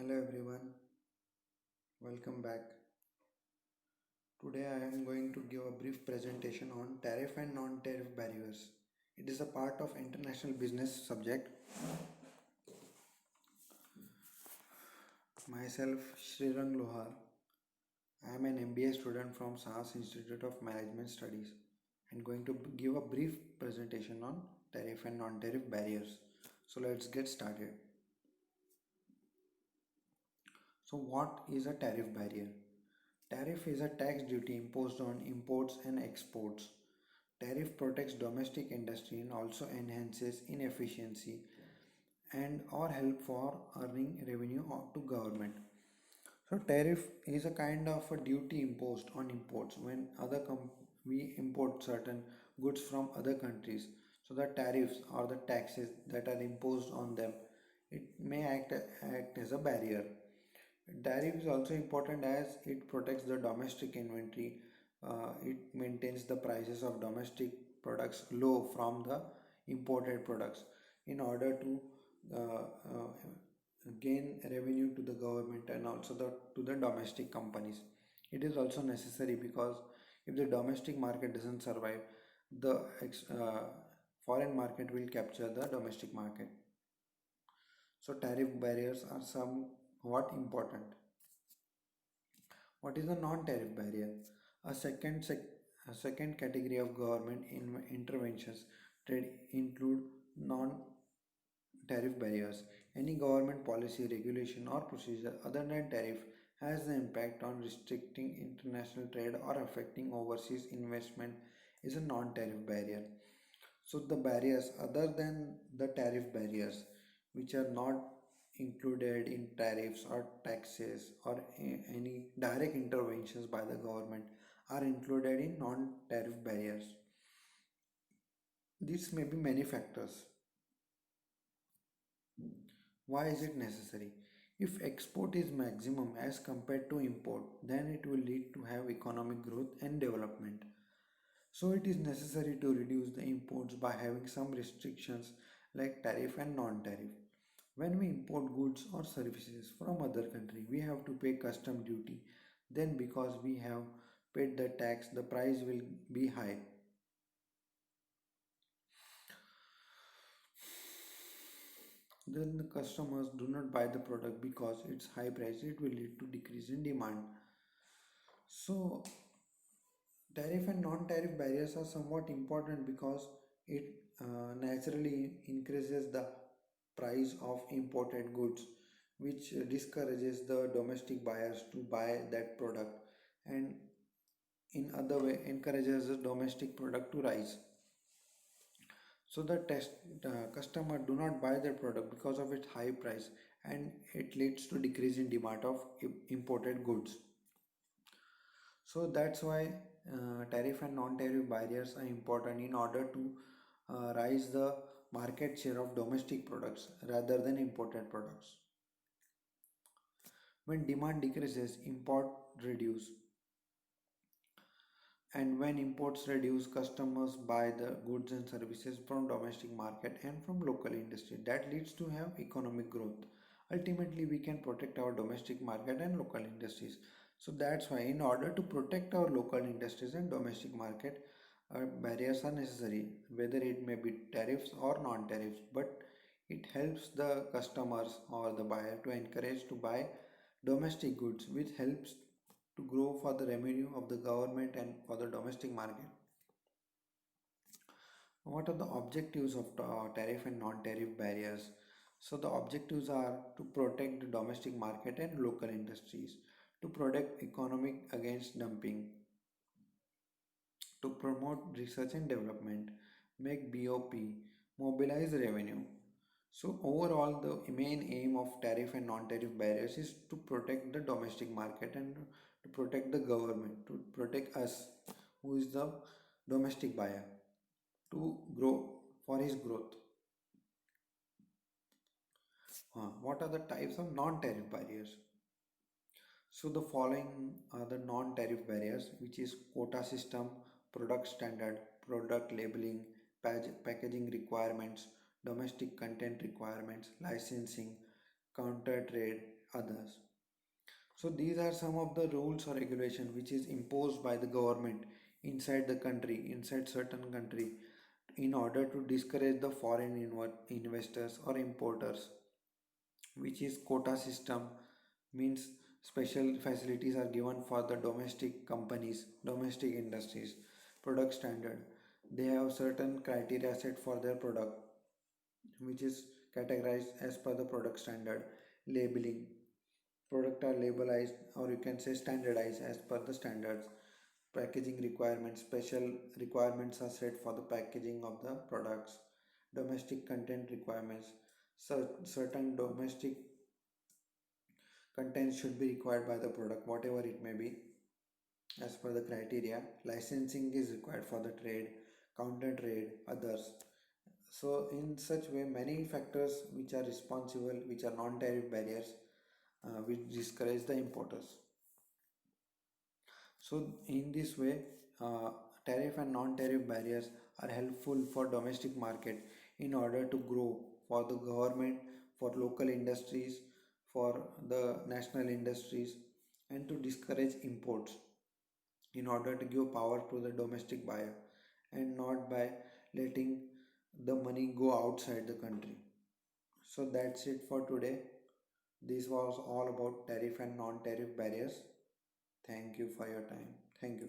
Hello everyone, welcome back. Today I am going to give a brief presentation on tariff and non-tariff barriers. It is a part of international business subject. Myself Srirang Lohar. I am an MBA student from SAHAS Institute of Management Studies and going to give a brief presentation on tariff and non-tariff barriers. So let's get started. So what is a tariff barrier? Tariff is a tax duty imposed on imports and exports. Tariff protects domestic industry and also enhances inefficiency and or help for earning revenue to government. So tariff is a kind of a duty imposed on imports when we import certain goods from other countries. So the tariffs or the taxes that are imposed on them, it may act as a barrier. Tariff is also important as it protects the domestic inventory. It maintains the prices of domestic products low from the imported products in order to uh, uh, gain revenue to the government and also to the domestic companies. It is also necessary because if the domestic market doesn't survive, the foreign market will capture the domestic market. So tariff barriers are somewhat important. What is a non-tariff barrier? A a second category of government interventions trade include non-tariff barriers. Any government policy, regulation, or procedure other than tariff has the impact on restricting international trade or affecting overseas investment is a non-tariff barrier. So the barriers other than the tariff barriers, which are not included in tariffs or taxes or any direct interventions by the government, are included in non-tariff barriers. These may be many factors. Why is it necessary? If export is maximum as compared to import, then it will lead to have economic growth and development. So it is necessary to reduce the imports by having some restrictions like tariff and non-tariff. When we import goods or services from other country, we have to pay custom duty. Then because we have paid the tax, the price will be high. Then the customers do not buy the product because it's high price. It will lead to decrease in demand. So tariff and non-tariff barriers are somewhat important because it naturally increases the price of imported goods, which discourages the domestic buyers to buy that product, and in other way encourages the domestic product to rise. So the customer do not buy their product because of its high price, and it leads to decrease in demand of imported goods. So that's why tariff and non-tariff barriers are important in order to rise the market share of domestic products rather than imported products. When demand decreases, import reduce, and when imports reduce, customers buy the goods and services from domestic market and from local industry. That leads to have economic growth. Ultimately, we can protect our domestic market and local industries. So that's why in order to protect our local industries and domestic market, barriers are necessary, whether it may be tariffs or non-tariffs, but it helps the customers or the buyer to encourage to buy domestic goods, which helps to grow for the revenue of the government and for the domestic market. What are the objectives of tariff and non-tariff barriers? So the objectives are to protect the domestic market and local industries, to protect economic against dumping, to promote research and development, make BOP, mobilize revenue. So overall, the main aim of tariff and non-tariff barriers is to protect the domestic market and to protect the government, to protect us, who is the domestic buyer, to grow for his growth. What are the types of non-tariff barriers? So the following are the non-tariff barriers, which is quota system, product standard, product labeling, packaging requirements, domestic content requirements, licensing, counter trade, others. So these are some of the rules or regulation which is imposed by the government inside the country, inside certain country, in order to discourage the foreign investors or importers, which is quota system, means special facilities are given for the domestic companies, domestic industries. Product standard, they have certain criteria set for their product, which is categorized as per the product standard. Labeling, product are labelized or you can say standardized as per the standards. Packaging requirements, special requirements are set for the packaging of the products. Domestic content requirements, certain domestic content should be required by the product, whatever it may be, as per the criteria. Licensing is required for the trade, counter trade, others. So in such way, many factors which are responsible, which are non-tariff barriers, which discourage the importers. So in this way, uh, tariff and non-tariff barriers are helpful for domestic market in order to grow for the government, for local industries, for the national industries, and to discourage imports in order to give power to the domestic buyer and not by letting the money go outside the country. So that's it for today. This was all about tariff and non-tariff barriers. Thank you for your time. Thank you.